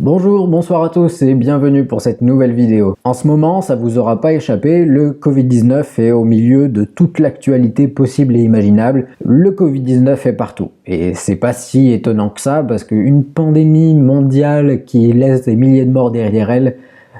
Bonjour, bonsoir à tous et bienvenue pour cette nouvelle vidéo. En ce moment, ça vous aura pas échappé, le Covid-19 est au milieu de toute l'actualité possible et imaginable. Le Covid-19 est partout. Et c'est pas si étonnant que ça, parce qu'une pandémie mondiale qui laisse des milliers de morts derrière elle,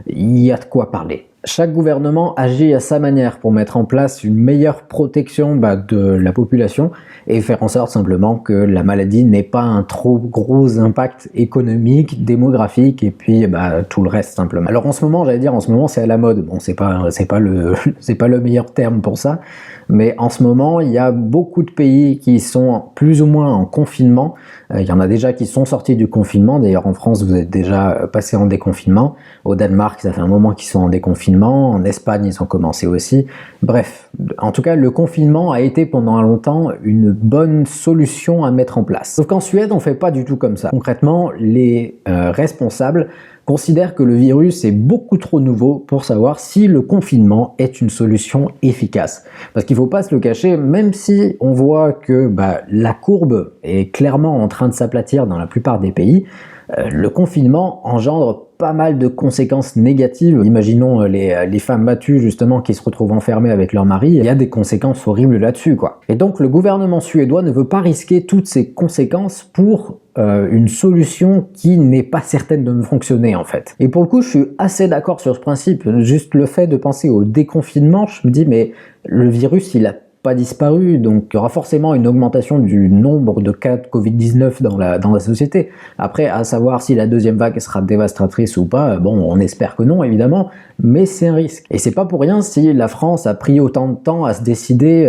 il y a de quoi parler. Chaque gouvernement agit à sa manière pour mettre en place une meilleure protection de la population et faire en sorte simplement que la maladie n'ait pas un trop gros impact économique, démographique et puis tout le reste simplement. Alors en ce moment c'est à la mode. Bon, c'est pas le meilleur terme pour ça, mais en ce moment il y a beaucoup de pays qui sont plus ou moins en confinement. Il y en a déjà qui sont sortis du confinement. D'ailleurs en France vous êtes déjà passé en déconfinement. Au Danemark ça fait un moment qu'ils sont en déconfinement. En Espagne, ils ont commencé aussi. Bref, en tout cas, le confinement a été pendant longtemps une bonne solution à mettre en place. Sauf qu'en Suède, on fait pas du tout comme ça. Concrètement, les responsables considèrent que le virus est beaucoup trop nouveau pour savoir si le confinement est une solution efficace. Parce qu'il faut pas se le cacher, même si on voit que la courbe est clairement en train de s'aplatir dans la plupart des pays, le confinement engendre pas mal de conséquences négatives. Imaginons les femmes battues justement qui se retrouvent enfermées avec leur mari, il y a des conséquences horribles là-dessus quoi. Et donc le gouvernement suédois ne veut pas risquer toutes ces conséquences pour une solution qui n'est pas certaine de fonctionner en fait. Et pour le coup je suis assez d'accord sur ce principe, juste le fait de penser au déconfinement, je me dis mais le virus il a pas disparu, donc il y aura forcément une augmentation du nombre de cas de Covid-19 dans la société. Après, à savoir si la deuxième vague sera dévastatrice ou pas, bon, on espère que non, évidemment, mais c'est un risque. Et c'est pas pour rien si la France a pris autant de temps à se décider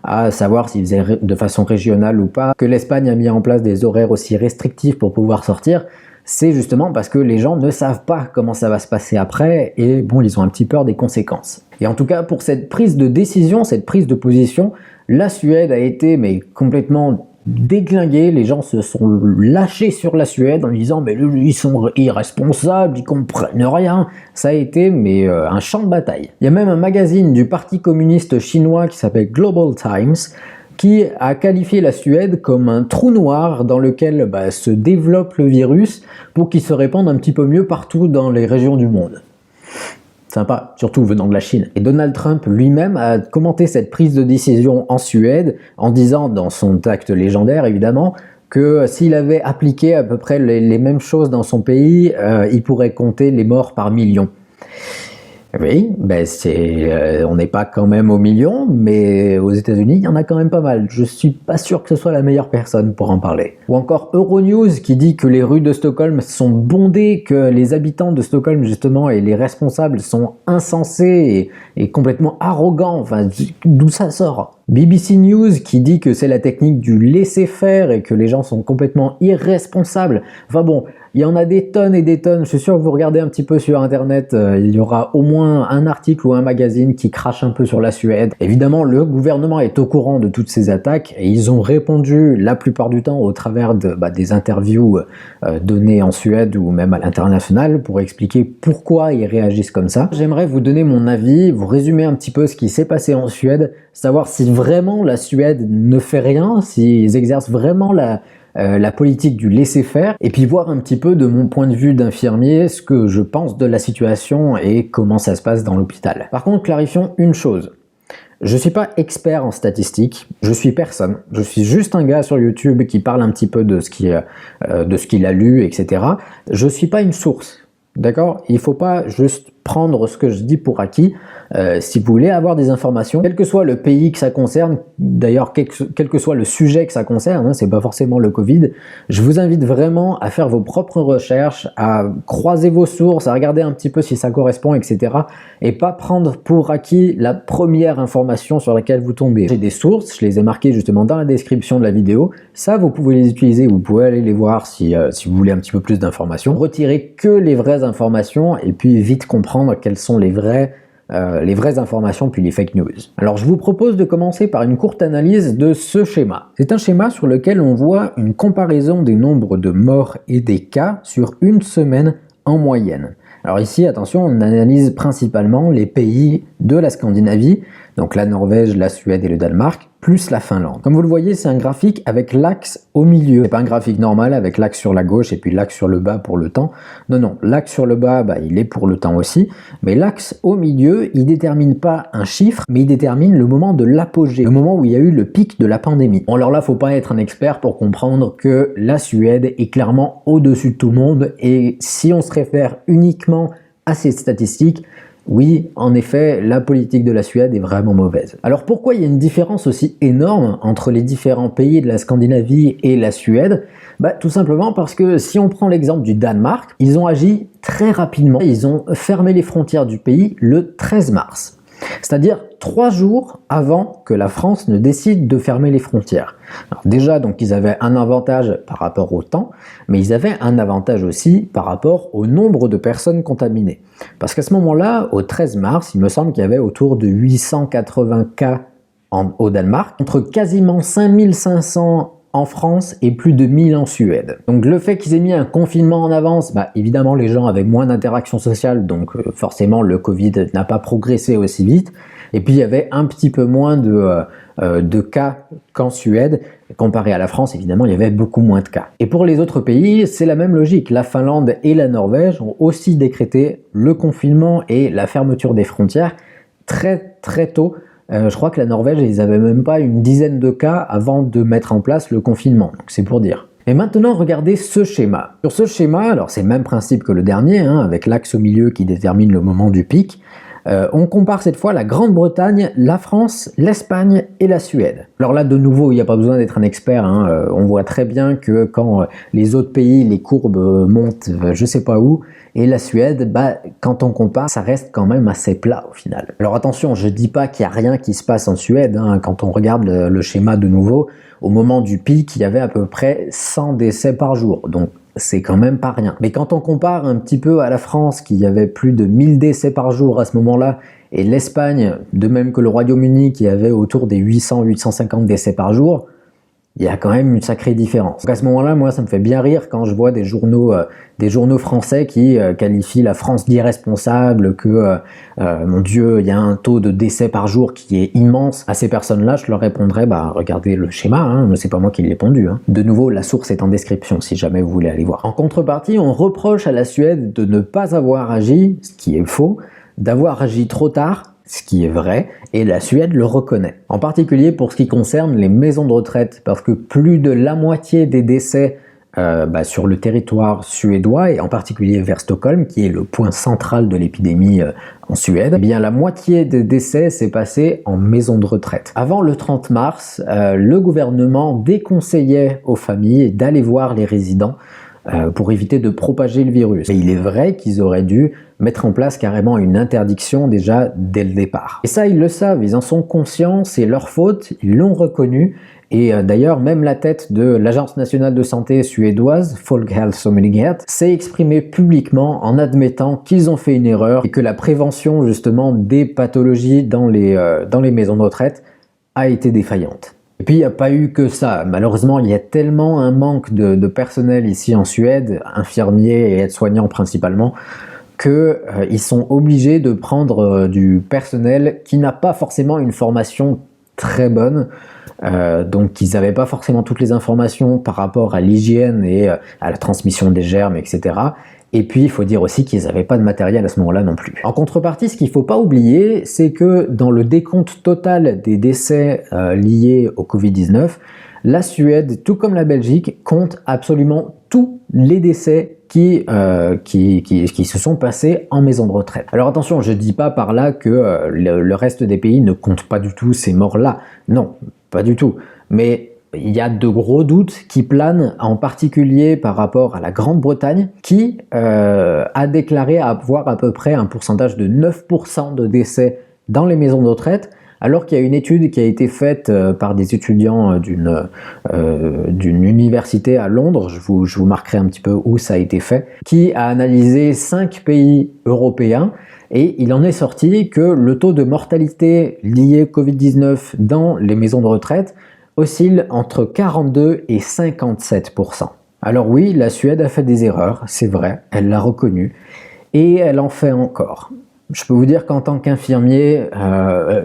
à savoir s'il faisait de façon régionale ou pas, que l'Espagne a mis en place des horaires aussi restrictifs pour pouvoir sortir. C'est justement parce que les gens ne savent pas comment ça va se passer après et bon, ils ont un petit peur des conséquences. Et en tout cas, pour cette prise de décision, cette prise de position, la Suède a été complètement déglinguée. Les gens se sont lâchés sur la Suède en disant mais ils sont irresponsables, ils comprennent rien. Ça a été un champ de bataille. Il y a même un magazine du Parti communiste chinois qui s'appelle Global Times qui a qualifié la Suède comme un trou noir dans lequel se développe le virus pour qu'il se répande un petit peu mieux partout dans les régions du monde. Sympa, surtout venant de la Chine. Et Donald Trump lui-même a commenté cette prise de décision en Suède en disant dans son acte légendaire évidemment que s'il avait appliqué à peu près les mêmes choses dans son pays, il pourrait compter les morts par millions. Oui, on n'est pas quand même au million, mais aux États-Unis, il y en a quand même pas mal. Je suis pas sûr que ce soit la meilleure personne pour en parler. Ou encore Euronews qui dit que les rues de Stockholm sont bondées, que les habitants de Stockholm justement et les responsables sont insensés et complètement arrogants. Enfin, d'où ça sort ? BBC News qui dit que c'est la technique du laisser-faire et que les gens sont complètement irresponsables. Enfin bon, il y en a des tonnes et des tonnes. Je suis sûr que vous regardez un petit peu sur internet, il y aura au moins un article ou un magazine qui crache un peu sur la Suède. Évidemment, le gouvernement est au courant de toutes ces attaques et ils ont répondu la plupart du temps au travers des interviews données en Suède ou même à l'international pour expliquer pourquoi ils réagissent comme ça. J'aimerais vous donner mon avis, vous résumer un petit peu ce qui s'est passé en Suède, savoir si vraiment la Suède ne fait rien, s'ils exercent vraiment la politique du laisser-faire, et puis voir un petit peu de mon point de vue d'infirmier ce que je pense de la situation et comment ça se passe dans l'hôpital. Par contre, clarifions une chose. Je suis pas expert en statistiques, je suis personne. Je suis juste un gars sur YouTube qui parle un petit peu de ce qu'il a lu, etc. Je suis pas une source. D'accord ? Il faut pas juste prendre ce que je dis pour acquis. Si vous voulez avoir des informations, quel que soit le pays que ça concerne, d'ailleurs quel que soit le sujet que ça concerne, c'est pas forcément le Covid, je vous invite vraiment à faire vos propres recherches, à croiser vos sources, à regarder un petit peu si ça correspond, etc. Et pas prendre pour acquis la première information sur laquelle vous tombez. J'ai des sources, je les ai marquées justement dans la description de la vidéo. Ça, vous pouvez les utiliser, vous pouvez aller les voir si vous voulez un petit peu plus d'informations. Retirez que les vraies informations et puis vite comprendre quelles sont les vraies informations puis les fake news. Alors je vous propose de commencer par une courte analyse de ce schéma. C'est un schéma sur lequel on voit une comparaison des nombres de morts et des cas sur une semaine en moyenne. Alors ici, attention, on analyse principalement les pays de la Scandinavie, donc la Norvège, la Suède et le Danemark, plus la Finlande. Comme vous le voyez, c'est un graphique avec l'axe au milieu. C'est pas un graphique normal avec l'axe sur la gauche et puis l'axe sur le bas pour le temps. Non, non, l'axe sur le bas, il est pour le temps aussi. Mais l'axe au milieu, il détermine pas un chiffre, mais il détermine le moment de l'apogée, le moment où il y a eu le pic de la pandémie. Bon, alors là, faut pas être un expert pour comprendre que la Suède est clairement au-dessus de tout le monde, et si on se réfère uniquement à ces statistiques, oui, en effet, la politique de la Suède est vraiment mauvaise. Alors pourquoi il y a une différence aussi énorme entre les différents pays de la Scandinavie et la Suède? Tout simplement parce que si on prend l'exemple du Danemark, ils ont agi très rapidement. Ils ont fermé les frontières du pays le 13 mars. C'est-à-dire 3 jours avant que la France ne décide de fermer les frontières. Alors déjà, donc, ils avaient un avantage par rapport au temps, mais ils avaient un avantage aussi par rapport au nombre de personnes contaminées. Parce qu'à ce moment-là, au 13 mars, il me semble qu'il y avait autour de 880 cas au Danemark, contre quasiment 5500 en France et plus de 1000 en Suède. Donc le fait qu'ils aient mis un confinement en avance, évidemment les gens avaient moins d'interactions sociales, donc forcément le Covid n'a pas progressé aussi vite. Et puis il y avait un petit peu moins de cas qu'en Suède. Comparé à la France, évidemment, il y avait beaucoup moins de cas. Et pour les autres pays, c'est la même logique. La Finlande et la Norvège ont aussi décrété le confinement et la fermeture des frontières très très tôt. Je crois que la Norvège, ils n'avaient même pas une dizaine de cas avant de mettre en place le confinement, donc c'est pour dire. Et maintenant, regardez ce schéma. Sur ce schéma, alors c'est le même principe que le dernier, avec l'axe au milieu qui détermine le moment du pic. On compare cette fois la Grande-Bretagne, la France, l'Espagne et la Suède. Alors là, de nouveau, il n'y a pas besoin d'être un expert. On voit très bien que quand les autres pays, les courbes montent je sais pas où, et la Suède, quand on compare, ça reste quand même assez plat au final. Alors attention, je dis pas qu'il n'y a rien qui se passe en Suède. Quand on regarde le schéma de nouveau, au moment du pic, il y avait à peu près 100 décès par jour. Donc c'est quand même pas rien. Mais quand on compare un petit peu à la France, qui avait plus de 1000 décès par jour à ce moment-là, et l'Espagne, de même que le Royaume-Uni, qui avait autour des 800-850 décès par jour, il y a quand même une sacrée différence. Donc à ce moment-là, moi, ça me fait bien rire quand je vois des journaux français qui qualifient la France d'irresponsable, que, mon Dieu, il y a un taux de décès par jour qui est immense. À ces personnes-là, je leur répondrais, regardez le schéma, c'est pas moi qui l'ai pondu. De nouveau, la source est en description, si jamais vous voulez aller voir. En contrepartie, on reproche à la Suède de ne pas avoir agi, ce qui est faux, d'avoir agi trop tard, ce qui est vrai, et la Suède le reconnaît. En particulier pour ce qui concerne les maisons de retraite, parce que plus de la moitié des décès sur le territoire suédois, et en particulier vers Stockholm, qui est le point central de l'épidémie en Suède, la moitié des décès s'est passé en maison de retraite. Avant le 30 mars, le gouvernement déconseillait aux familles d'aller voir les résidents pour éviter de propager le virus. Et il est vrai qu'ils auraient dû mettre en place carrément une interdiction déjà dès le départ. Et ça, ils le savent, ils en sont conscients, c'est leur faute, ils l'ont reconnu. Et d'ailleurs, même la tête de l'Agence nationale de santé suédoise, Folkhälsomyndigheten, s'est exprimée publiquement en admettant qu'ils ont fait une erreur et que la prévention justement des pathologies dans les maisons de retraite a été défaillante. Et puis il n'y a pas eu que ça. Malheureusement, il y a tellement un manque de personnel ici en Suède, infirmiers et aides-soignants principalement, qu'ils sont obligés de prendre du personnel qui n'a pas forcément une formation très bonne. Donc ils n'avaient pas forcément toutes les informations par rapport à l'hygiène et à la transmission des germes, etc. Et puis il faut dire aussi qu'ils n'avaient pas de matériel à ce moment-là non plus. En contrepartie, ce qu'il ne faut pas oublier, c'est que dans le décompte total des décès liés au Covid-19, la Suède, tout comme la Belgique, compte absolument tous les décès qui se sont passés en maison de retraite. Alors attention, je ne dis pas par là que le reste des pays ne compte pas du tout ces morts-là. Non, pas du tout. Mais il y a de gros doutes qui planent, en particulier par rapport à la Grande-Bretagne, qui a déclaré avoir à peu près un pourcentage de 9% de décès dans les maisons de retraite, alors qu'il y a une étude qui a été faite par des étudiants d'une université à Londres, je vous marquerai un petit peu où ça a été fait, qui a analysé 5 pays européens, et il en est sorti que le taux de mortalité lié au Covid-19 dans les maisons de retraite oscille entre 42 et 57%. Alors oui, la Suède a fait des erreurs, c'est vrai, elle l'a reconnu, et elle en fait encore. Je peux vous dire qu'en tant qu'infirmier,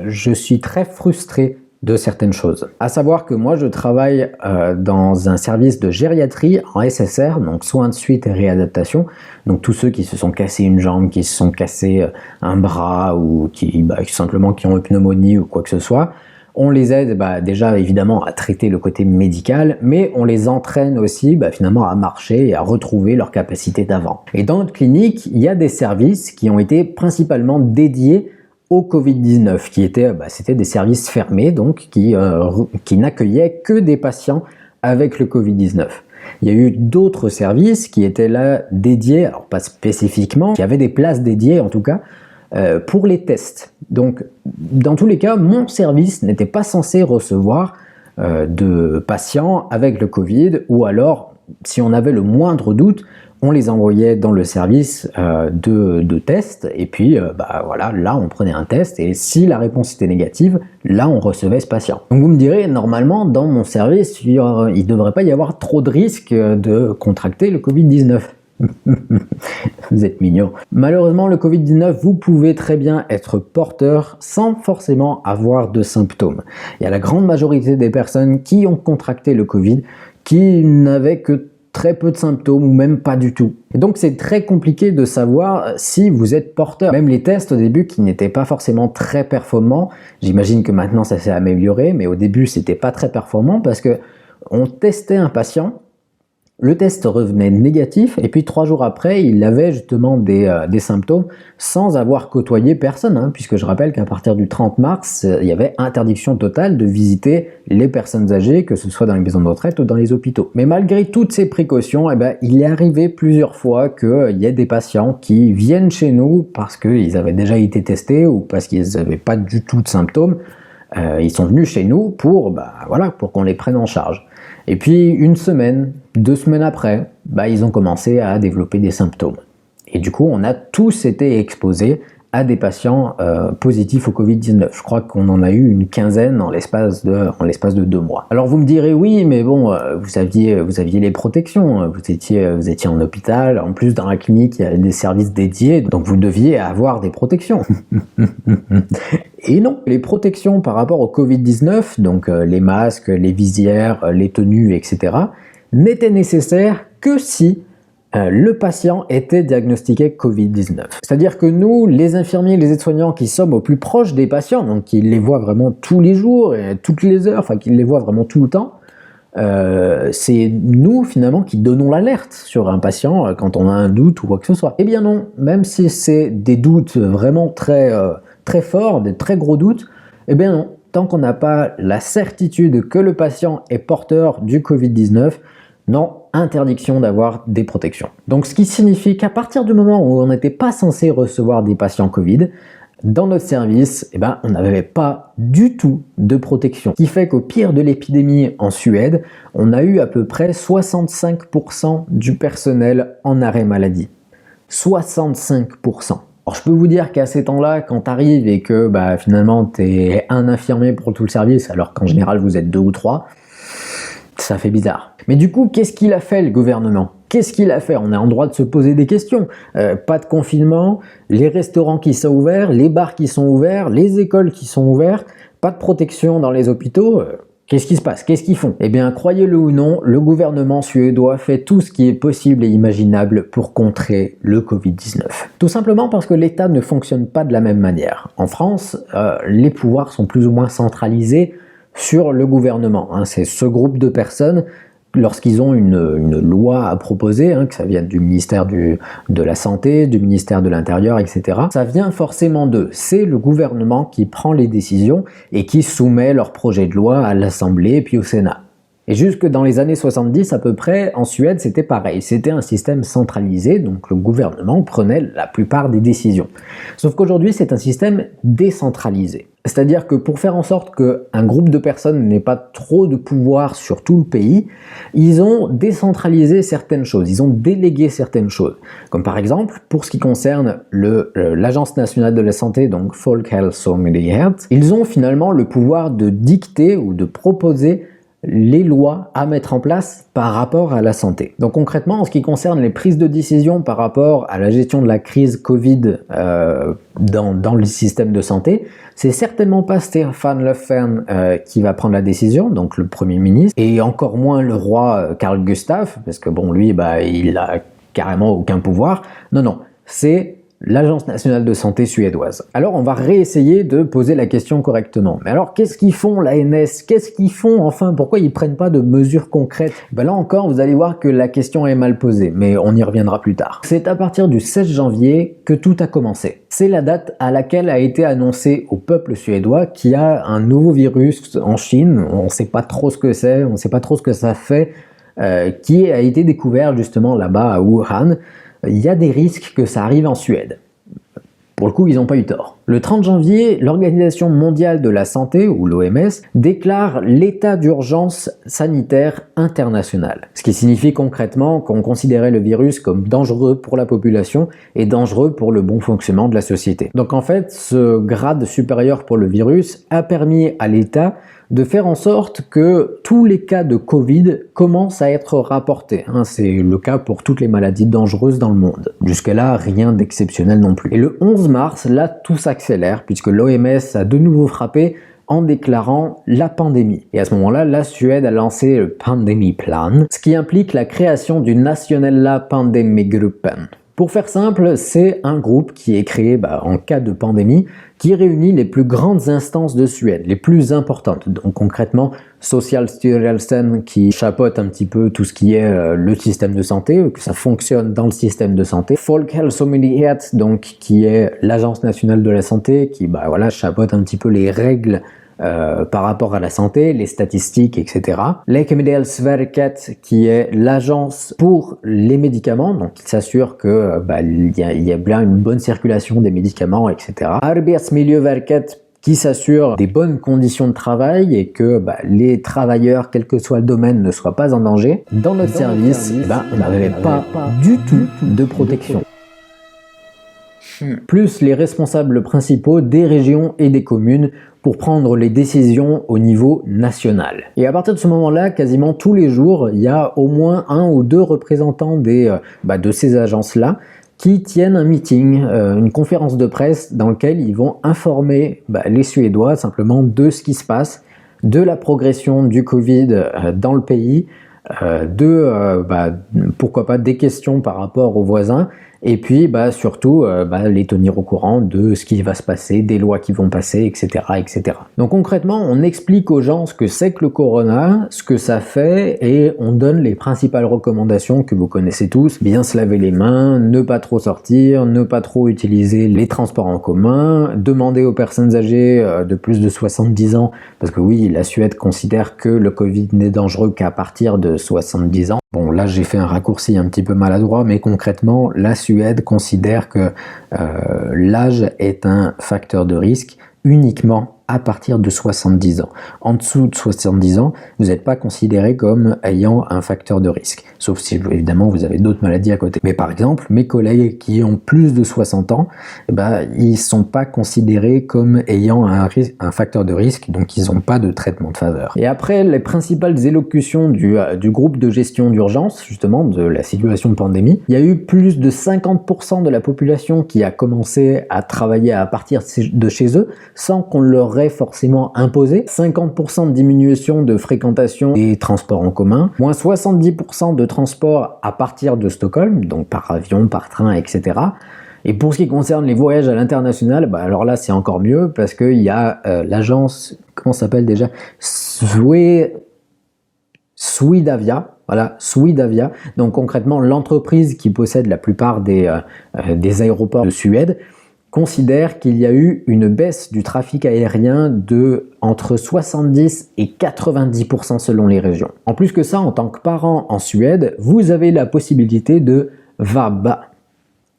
je suis très frustré de certaines choses. À savoir que moi je travaille dans un service de gériatrie en SSR, donc soins de suite et réadaptation, donc tous ceux qui se sont cassés une jambe, qui se sont cassés un bras ou qui simplement qui ont une pneumonie ou quoi que ce soit, on les aide déjà évidemment à traiter le côté médical, mais on les entraîne aussi finalement à marcher et à retrouver leur capacité d'avant. Et dans notre clinique, il y a des services qui ont été principalement dédiés au Covid-19, qui étaient, c'était des services fermés, donc qui n'accueillaient que des patients avec le Covid-19. Il y a eu d'autres services qui étaient là dédiés, alors pas spécifiquement, qui avaient des places dédiées en tout cas, pour les tests. Donc, dans tous les cas, mon service n'était pas censé recevoir de patients avec le Covid, ou alors, si on avait le moindre doute, on les envoyait dans le service de test, et puis voilà, là on prenait un test, et si la réponse était négative, là on recevait ce patient. Donc vous me direz, normalement dans mon service, il ne devrait pas y avoir trop de risques de contracter le Covid-19. Vous êtes mignon. Malheureusement, le Covid-19, vous pouvez très bien être porteur sans forcément avoir de symptômes. Il y a la grande majorité des personnes qui ont contracté le Covid qui n'avaient que très peu de symptômes ou même pas du tout. Et donc c'est très compliqué de savoir si vous êtes porteur. Même les tests au début qui n'étaient pas forcément très performants, j'imagine que maintenant ça s'est amélioré, mais au début c'était pas très performant parce que on testait un patient, le test revenait négatif et puis 3 jours après il avait justement des symptômes sans avoir côtoyé personne, puisque je rappelle qu'à partir du 30 mars il y avait interdiction totale de visiter les personnes âgées, que ce soit dans les maisons de retraite ou dans les hôpitaux. Mais malgré toutes ces précautions, il est arrivé plusieurs fois qu'il y ait des patients qui viennent chez nous parce qu'ils avaient déjà été testés ou parce qu'ils n'avaient pas du tout de symptômes. Ils sont venus chez nous pour qu'on les prenne en charge. Et puis 1 semaine, 2 semaines après, ils ont commencé à développer des symptômes. Et du coup, on a tous été exposés à des patients positifs au Covid-19. Je crois qu'on en a eu une quinzaine en l'espace de 2 mois. Alors vous me direz, oui, mais bon, vous aviez les protections, vous étiez en hôpital, en plus dans la clinique, il y a des services dédiés, donc vous deviez avoir des protections. Et non, les protections par rapport au Covid-19, donc les masques, les visières, les tenues, etc., n'étaient nécessaires que si le patient était diagnostiqué Covid-19. C'est-à-dire que nous, les infirmiers, les aides-soignants qui sommes au plus proche des patients, donc qui les voient vraiment tous les jours, et toutes les heures, qui les voient vraiment tout le temps, c'est nous finalement qui donnons l'alerte sur un patient quand on a un doute ou quoi que ce soit. Eh bien non, même si c'est des doutes vraiment très forts, des très gros doutes, eh bien non, tant qu'on n'a pas la certitude que le patient est porteur du Covid-19, non, interdiction d'avoir des protections. Donc ce qui signifie qu'à partir du moment où on n'était pas censé recevoir des patients Covid, dans notre service, on n'avait pas du tout de protection. Ce qui fait qu'au pire de l'épidémie en Suède, on a eu à peu près 65% du personnel en arrêt maladie. 65%. Alors je peux vous dire qu'à ces temps-là, quand tu arrives et que finalement tu es un infirmier pour tout le service, alors qu'en général vous êtes 2 ou 3, ça fait bizarre. Mais du coup, qu'est-ce qu'il a fait le gouvernement? Qu'est-ce qu'il a fait? On est en droit de se poser des questions. Pas de confinement, les restaurants qui sont ouverts, les bars qui sont ouverts, les écoles qui sont ouvertes, pas de protection dans les hôpitaux. Qu'est-ce qui se passe? Qu'est-ce qu'ils font? Eh bien, croyez-le ou non, le gouvernement suédois fait tout ce qui est possible et imaginable pour contrer le Covid-19. Tout simplement parce que l'État ne fonctionne pas de la même manière. En France, les pouvoirs sont plus ou moins centralisés sur le gouvernement. C'est ce groupe de personnes, lorsqu'ils ont une loi à proposer, que ça vienne du ministère de la Santé, du ministère de l'Intérieur, etc., ça vient forcément d'eux. C'est le gouvernement qui prend les décisions et qui soumet leur projet de loi à l'Assemblée et puis au Sénat. Et jusque dans les années 70 à peu près, en Suède, c'était pareil. C'était un système centralisé, donc le gouvernement prenait la plupart des décisions. Sauf qu'aujourd'hui, c'est un système décentralisé. C'est-à-dire que pour faire en sorte qu'un groupe de personnes n'ait pas trop de pouvoir sur tout le pays, ils ont décentralisé certaines choses, ils ont délégué certaines choses. Comme par exemple, pour ce qui concerne l'Agence nationale de la santé, donc Folkhälsomyndigheten, ils ont finalement le pouvoir de dicter ou de proposer les lois à mettre en place par rapport à la santé. Donc concrètement, en ce qui concerne les prises de décision par rapport à la gestion de la crise Covid dans le système de santé, c'est certainement pas Stéphane Le Fen qui va prendre la décision, donc le Premier ministre, et encore moins le roi Carl Gustaf, parce que bon, lui, il a carrément aucun pouvoir. Non, c'est l'Agence nationale de santé suédoise. Alors on va réessayer de poser la question correctement. Mais alors qu'est-ce qu'ils font l'ANS? Qu'est-ce qu'ils font enfin? Pourquoi ils prennent pas de mesures concrètes? Là encore, vous allez voir que la question est mal posée, mais on y reviendra plus tard. C'est à partir du 16 janvier que tout a commencé. C'est la date à laquelle a été annoncé au peuple suédois qu'il y a un nouveau virus en Chine. On ne sait pas trop ce que c'est, on ne sait pas trop ce que ça fait, qui a été découvert justement là-bas à Wuhan. Il y a des risques que ça arrive en Suède. Pour le coup, ils n'ont pas eu tort. Le 30 janvier, l'Organisation mondiale de la santé, ou l'OMS, déclare l'état d'urgence sanitaire international. Ce qui signifie concrètement qu'on considérait le virus comme dangereux pour la population et dangereux pour le bon fonctionnement de la société. Donc en fait, ce grade supérieur pour le virus a permis à l'État de faire en sorte que tous les cas de Covid commencent à être rapportés. C'est le cas pour toutes les maladies dangereuses dans le monde. Jusqu'à là, rien d'exceptionnel non plus. Et le 11 mars, là, tout s'accélère puisque l'OMS a de nouveau frappé en déclarant la pandémie. Et à ce moment-là, la Suède a lancé le Pandemiplan, ce qui implique la création du Nationella Pandemigruppen. Pour faire simple, c'est un groupe qui est créé en cas de pandémie, qui réunit les plus grandes instances de Suède, les plus importantes. Donc concrètement, Socialstyrelsen qui chapeaute un petit peu tout ce qui est le système de santé, que ça fonctionne dans le système de santé. Folkhälsomyndigheten, donc qui est l'agence nationale de la santé, qui chapeaute un petit peu les règles par rapport à la santé, les statistiques, etc. Läkemedelsverket, qui est l'agence pour les médicaments, donc qui s'assure que il y a bien une bonne circulation des médicaments, etc. Arbetsmiljöverket, qui s'assure des bonnes conditions de travail et que les travailleurs, quel que soit le domaine, ne soient pas en danger. Dans notre service, on n'avait pas du tout de protection. Plus les responsables principaux des régions et des communes pour prendre les décisions au niveau national. Et à partir de ce moment-là, quasiment tous les jours, il y a au moins un ou deux représentants de ces agences-là qui tiennent un meeting, une conférence de presse dans laquelle ils vont informer les Suédois simplement de ce qui se passe, de la progression du Covid dans le pays, pourquoi pas des questions par rapport aux voisins, et puis surtout les tenir au courant de ce qui va se passer, des lois qui vont passer, etc., etc. Donc concrètement, on explique aux gens ce que c'est que le corona, ce que ça fait, et on donne les principales recommandations que vous connaissez tous: bien se laver les mains, ne pas trop sortir, ne pas trop utiliser les transports en commun, demander aux personnes âgées de plus de 70 ans, parce que oui, la Suède considère que le Covid n'est dangereux qu'à partir de 70 ans. Bon, là j'ai fait un raccourci un petit peu maladroit, mais concrètement, la Suède considère que l'âge est un facteur de risque uniquement à partir de 70 ans. En dessous de 70 ans, vous n'êtes pas considéré comme ayant un facteur de risque, sauf si évidemment vous avez d'autres maladies à côté. Mais par exemple, mes collègues qui ont plus de 60 ans, ils ne sont pas considérés comme ayant un facteur de risque, donc ils n'ont pas de traitement de faveur. Et après les principales élocutions du groupe de gestion d'urgence, justement de la situation de pandémie, il y a eu plus de 50% de la population qui a commencé à travailler à partir de chez eux, sans qu'on leur ait forcément imposé. 50% de diminution de fréquentation des transports en commun, moins 70% de transports à partir de Stockholm, donc par avion, par train, etc. Et pour ce qui concerne les voyages à l'international, alors là c'est encore mieux, parce qu'il y a l'agence, comment ça s'appelle déjà, Swedavia. Voilà, Swedavia, donc concrètement l'entreprise qui possède la plupart des aéroports de Suède, considère qu'il y a eu une baisse du trafic aérien de entre 70 et 90% selon les régions. En plus que ça, en tant que parent en Suède, vous avez la possibilité de vab.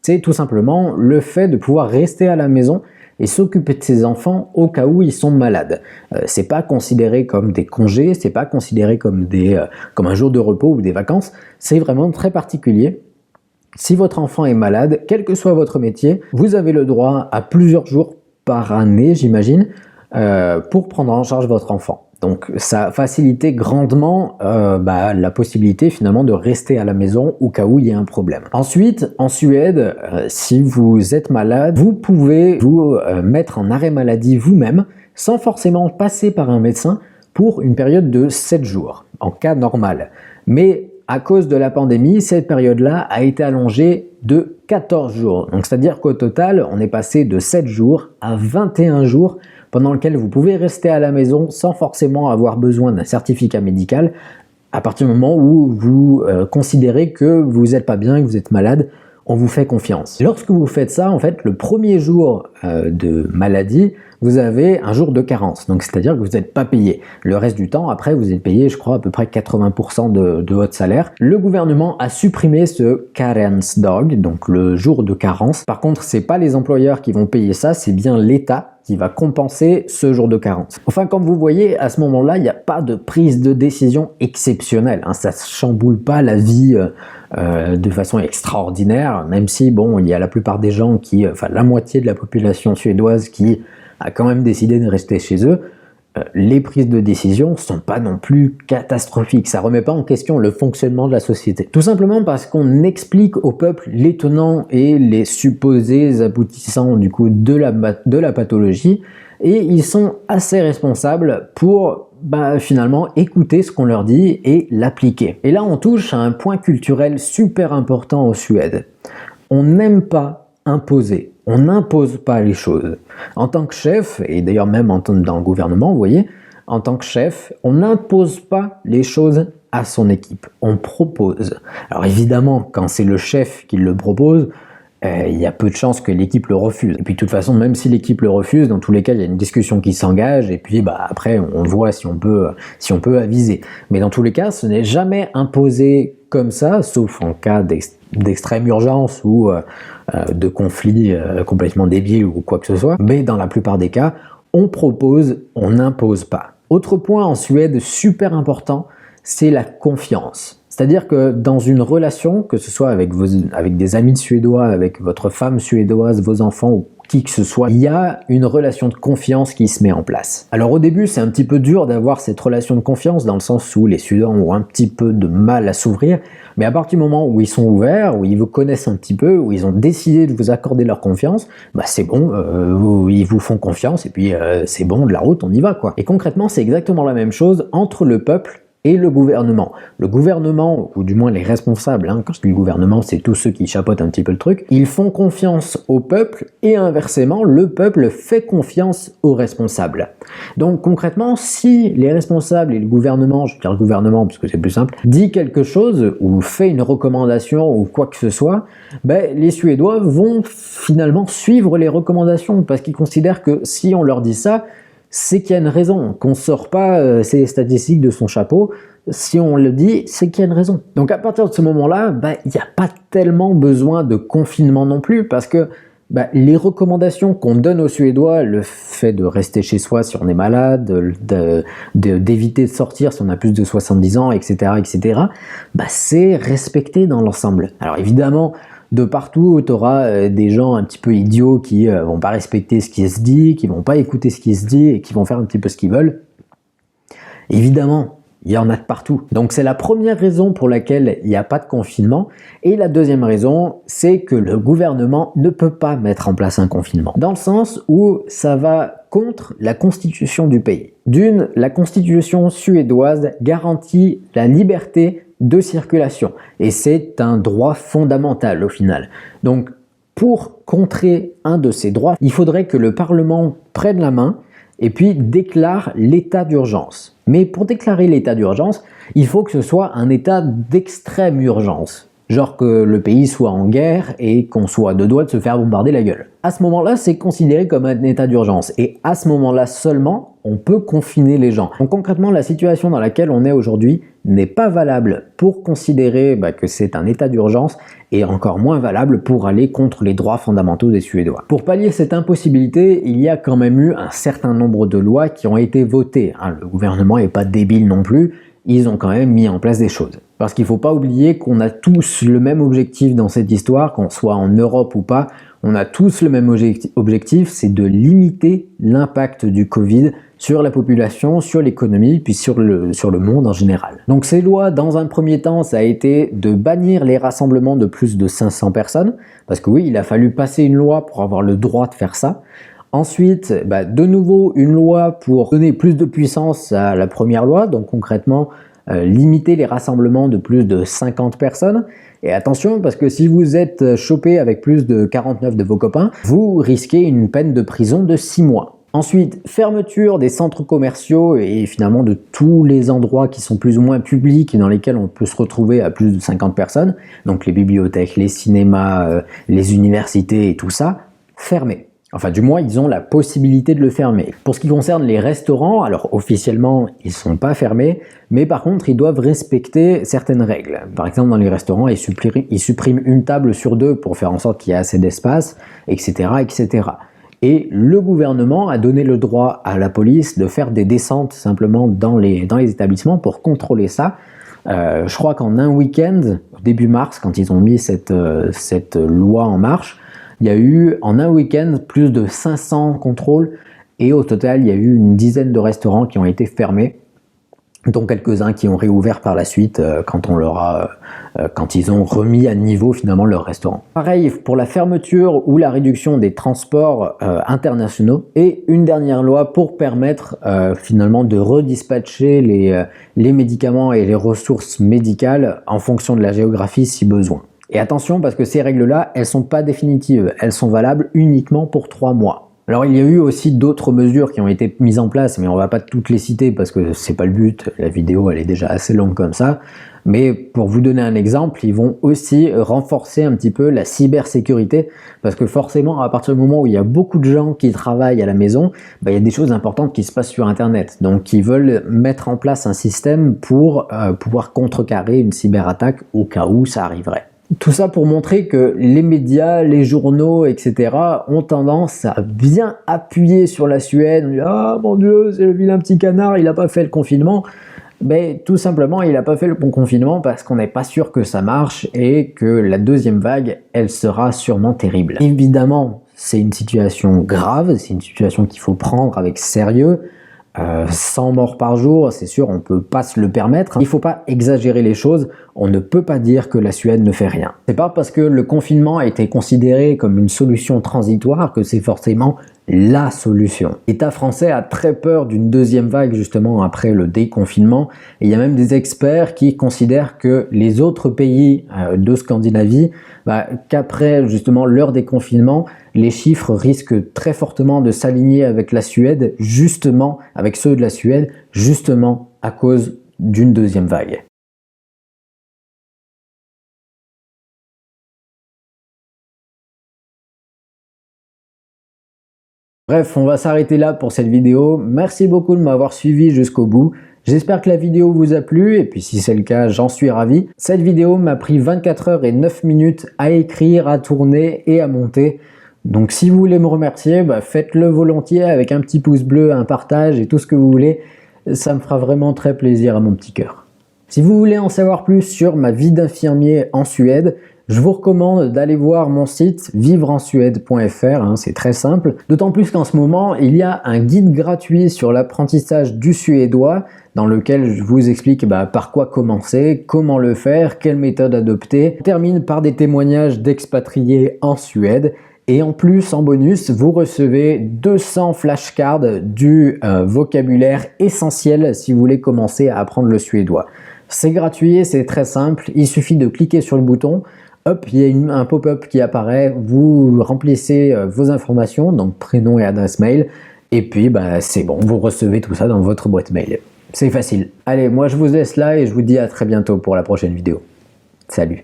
C'est tout simplement le fait de pouvoir rester à la maison et s'occuper de ses enfants au cas où ils sont malades. C'est pas considéré comme des congés, c'est pas considéré comme un jour de repos ou des vacances, c'est vraiment très particulier. Si votre enfant est malade, quel que soit votre métier, vous avez le droit à plusieurs jours par année, j'imagine, pour prendre en charge votre enfant. Donc ça a facilité grandement la possibilité finalement de rester à la maison au cas où il y a un problème. Ensuite, en Suède, si vous êtes malade, vous pouvez vous mettre en arrêt maladie vous-même sans forcément passer par un médecin pour une période de 7 jours, en cas normal. Mais à cause de la pandémie, cette période-là a été allongée de 14 jours. Donc c'est-à-dire qu'au total, on est passé de 7 jours à 21 jours pendant lesquels vous pouvez rester à la maison sans forcément avoir besoin d'un certificat médical à partir du moment où vous considérez que vous n'êtes pas bien, que vous êtes malade, on vous fait confiance. Lorsque vous faites ça, en fait, le premier jour de maladie, vous avez un jour de carence, donc c'est-à-dire que vous n'êtes pas payé. Le reste du temps, après, vous êtes payé, je crois, à peu près 80% de votre salaire. Le gouvernement a supprimé ce Karensdag, donc le jour de carence. Par contre, c'est pas les employeurs qui vont payer ça, c'est bien l'État qui va compenser ce jour de carence. Enfin, comme vous voyez, à ce moment-là, il n'y a pas de prise de décision exceptionnelle, hein. Ça ne chamboule pas la vie de façon extraordinaire, même si, bon, il y a la plupart des gens qui, enfin la moitié de la population suédoise qui a quand même décidé de rester chez eux. Les prises de décision sont pas non plus catastrophiques, ça remet pas en question le fonctionnement de la société. Tout simplement parce qu'on explique au peuple les tenants et les supposés aboutissants du coup de la pathologie, et ils sont assez responsables pour finalement écouter ce qu'on leur dit et l'appliquer. Et là on touche à un point culturel super important en Suède. On n'aime pas imposer. On n'impose pas les choses. En tant que chef, et d'ailleurs même dans le gouvernement, vous voyez, en tant que chef, on n'impose pas les choses à son équipe. On propose. Alors évidemment, quand c'est le chef qui le propose, il y a peu de chances que l'équipe le refuse. Et puis de toute façon, même si l'équipe le refuse, dans tous les cas, il y a une discussion qui s'engage, et puis après, on voit si on peut aviser. Mais dans tous les cas, ce n'est jamais imposé comme ça, sauf en cas d'extrême urgence ou de conflit complètement débile ou quoi que ce soit. Mais dans la plupart des cas, on propose, on n'impose pas. Autre point en Suède super important, c'est la confiance. C'est-à-dire que dans une relation, que ce soit avec des amis suédois, avec votre femme suédoise, vos enfants ou qui que ce soit, il y a une relation de confiance qui se met en place. Alors au début, c'est un petit peu dur d'avoir cette relation de confiance dans le sens où les Suédois ont un petit peu de mal à s'ouvrir, mais à partir du moment où ils sont ouverts, où ils vous connaissent un petit peu, où ils ont décidé de vous accorder leur confiance, c'est bon, ils vous font confiance et puis c'est bon, de la route, on y va quoi. Et concrètement, c'est exactement la même chose entre le peuple et le gouvernement. Le gouvernement, ou du moins les responsables, quand je dis le gouvernement, c'est tous ceux qui chapeautent un petit peu le truc, ils font confiance au peuple et inversement, le peuple fait confiance aux responsables. Donc concrètement, si les responsables et le gouvernement, je veux dire le gouvernement parce que c'est plus simple, dit quelque chose ou fait une recommandation ou quoi que ce soit, les Suédois vont finalement suivre les recommandations parce qu'ils considèrent que si on leur dit ça, c'est qu'il y a une raison, qu'on ne sort pas ces statistiques de son chapeau. Si on le dit, c'est qu'il y a une raison. Donc à partir de ce moment-là, il n'y a pas tellement besoin de confinement non plus, parce que les recommandations qu'on donne aux Suédois, le fait de rester chez soi si on est malade, d'éviter de sortir si on a plus de 70 ans, etc., c'est respecté dans l'ensemble. Alors évidemment, de partout, tu auras des gens un petit peu idiots qui vont pas respecter ce qui se dit, qui vont pas écouter ce qui se dit et qui vont faire un petit peu ce qu'ils veulent. Évidemment, il y en a de partout. Donc c'est la première raison pour laquelle il n'y a pas de confinement. Et la deuxième raison, c'est que le gouvernement ne peut pas mettre en place un confinement. Dans le sens où ça va contre la constitution du pays. D'une, la constitution suédoise garantit la liberté de circulation. Et c'est un droit fondamental au final. Donc, pour contrer un de ces droits, il faudrait que le Parlement prenne la main et puis déclare l'état d'urgence. Mais pour déclarer l'état d'urgence, il faut que ce soit un état d'extrême urgence. Genre que le pays soit en guerre et qu'on soit à deux doigts de se faire bombarder la gueule. À ce moment-là, c'est considéré comme un état d'urgence. Et à ce moment-là seulement, on peut confiner les gens. Donc concrètement, la situation dans laquelle on est aujourd'hui n'est pas valable pour considérer que c'est un état d'urgence et encore moins valable pour aller contre les droits fondamentaux des Suédois. Pour pallier cette impossibilité, il y a quand même eu un certain nombre de lois qui ont été votées. Le gouvernement n'est pas débile non plus, ils ont quand même mis en place des choses. Parce qu'il ne faut pas oublier qu'on a tous le même objectif dans cette histoire, qu'on soit en Europe ou pas, on a tous le même objectif, c'est de limiter l'impact du Covid sur la population, sur l'économie, puis sur le monde en général. Donc ces lois, dans un premier temps, ça a été de bannir les rassemblements de plus de 500 personnes, parce que oui, il a fallu passer une loi pour avoir le droit de faire ça. Ensuite, de nouveau, une loi pour donner plus de puissance à la première loi, donc concrètement, limiter les rassemblements de plus de 50 personnes. Et attention, parce que si vous êtes chopé avec plus de 49 de vos copains, vous risquez une peine de prison de 6 mois. Ensuite, fermeture des centres commerciaux et finalement de tous les endroits qui sont plus ou moins publics et dans lesquels on peut se retrouver à plus de 50 personnes, donc les bibliothèques, les cinémas, les universités et tout ça, fermés. Enfin, du moins, ils ont la possibilité de le fermer. Pour ce qui concerne les restaurants, alors officiellement, ils ne sont pas fermés, mais par contre, ils doivent respecter certaines règles. Par exemple, dans les restaurants, ils suppriment une table sur 2 pour faire en sorte qu'il y ait assez d'espace, etc., etc. Et le gouvernement a donné le droit à la police de faire des descentes simplement dans les établissements pour contrôler ça. Je crois qu'en un week-end, début mars, quand ils ont mis cette loi en marche, il y a eu en un week-end plus de 500 contrôles et au total, il y a eu une dizaine de restaurants qui ont été fermés, dont quelques-uns qui ont réouvert par la suite quand ils ont remis à niveau finalement leur restaurant. Pareil pour la fermeture ou la réduction des transports internationaux et une dernière loi pour permettre finalement de redispatcher les médicaments et les ressources médicales en fonction de la géographie si besoin. Et attention parce que ces règles-là, elles sont pas définitives, elles sont valables uniquement pour 3 mois. Alors il y a eu aussi d'autres mesures qui ont été mises en place, mais on va pas toutes les citer parce que c'est pas le but, la vidéo elle est déjà assez longue comme ça. Mais pour vous donner un exemple, ils vont aussi renforcer un petit peu la cybersécurité parce que forcément à partir du moment où il y a beaucoup de gens qui travaillent à la maison, il y a des choses importantes qui se passent sur internet. Donc ils veulent mettre en place un système pour pouvoir contrecarrer une cyberattaque au cas où ça arriverait. Tout ça pour montrer que les médias, les journaux, etc. ont tendance à bien appuyer sur la Suède. On dit « Ah mon Dieu, c'est le vilain petit canard, il n'a pas fait le confinement ». Mais tout simplement, il n'a pas fait le bon confinement parce qu'on n'est pas sûr que ça marche et que la deuxième vague, elle sera sûrement terrible. Évidemment, c'est une situation grave, c'est une situation qu'il faut prendre avec sérieux. 100 morts par jour, c'est sûr, on ne peut pas se le permettre. Il ne faut pas exagérer les choses, on ne peut pas dire que la Suède ne fait rien. C'est pas parce que le confinement a été considéré comme une solution transitoire que c'est forcément la solution. L'État français a très peur d'une deuxième vague justement après le déconfinement et il y a même des experts qui considèrent que les autres pays de Scandinavie, qu'après justement leur déconfinement, les chiffres risquent très fortement de s'aligner avec la Suède, justement avec ceux de la Suède, justement à cause d'une deuxième vague. Bref, on va s'arrêter là pour cette vidéo. Merci beaucoup de m'avoir suivi jusqu'au bout. J'espère que la vidéo vous a plu et puis si c'est le cas, j'en suis ravi. Cette vidéo m'a pris 24 heures et 9 minutes à écrire, à tourner et à monter. Donc si vous voulez me remercier, faites-le volontiers avec un petit pouce bleu, un partage et tout ce que vous voulez. Ça me fera vraiment très plaisir à mon petit cœur. Si vous voulez en savoir plus sur ma vie d'infirmier en Suède, je vous recommande d'aller voir mon site vivreensuède.fr, c'est très simple. D'autant plus qu'en ce moment, il y a un guide gratuit sur l'apprentissage du suédois dans lequel je vous explique par quoi commencer, comment le faire, quelle méthode adopter. On termine par des témoignages d'expatriés en Suède. Et en plus, en bonus, vous recevez 200 flashcards du vocabulaire essentiel si vous voulez commencer à apprendre le suédois. C'est gratuit, c'est très simple, il suffit de cliquer sur le bouton. Hop, il y a un pop-up qui apparaît, vous remplissez vos informations, donc prénom et adresse mail, et puis c'est bon, vous recevez tout ça dans votre boîte mail. C'est facile. Allez, moi je vous laisse là et je vous dis à très bientôt pour la prochaine vidéo. Salut!